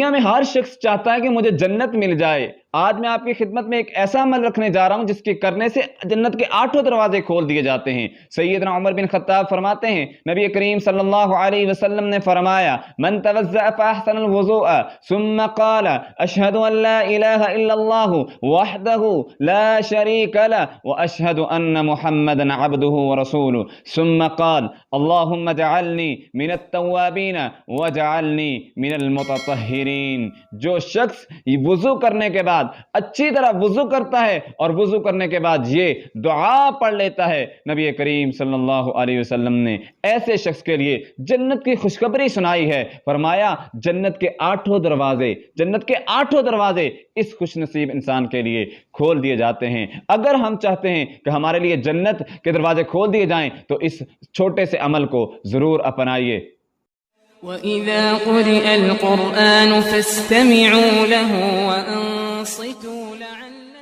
دنیا میں ہر شخص چاہتا ہے کہ مجھے جنت مل جائے۔ آج میں آپ کی خدمت میں ایک ایسا عمل رکھنے جا رہا ہوں جس کے کرنے سے جنت کے 8 دروازے کھول دیے جاتے ہیں۔ سیدنا عمر بن خطاب فرماتے ہیں، نبی کریم صلی اللہ علیہ وسلم نے فرمایا، من توضأ فاحسن الوضوء ثم قال اشهد ان لا الہ الا اللہ وحدہ لا شریک لہ واشهد ان محمدا عبدہ ورسولہ ثم قال اللہم اجعلنی من التوابین واجعلنی من المتطہرین۔ جو شخص وضو کرنے کے بعد اچھی طرح وضو کرتا ہے اور وضو کرنے کے بعد یہ دعا پڑھ لیتا ہے، نبی کریم صلی اللہ علیہ وسلم نے ایسے شخص کے لیے جنت کی خوشخبری سنائی ہے۔ فرمایا جنت کے 8 دروازے اس خوش نصیب انسان کے لیے کھول دیے جاتے ہیں۔ اگر ہم چاہتے ہیں کہ ہمارے لیے جنت کے دروازے کھول دیے جائیں تو اس چھوٹے سے عمل کو ضرور اپنائیے۔ وَإِذَا قُرِئَ الْقُرْآنُ فَاسْتَمِعُوا لَهُ وَأَنصِتُوا لَعَلَّكُمْ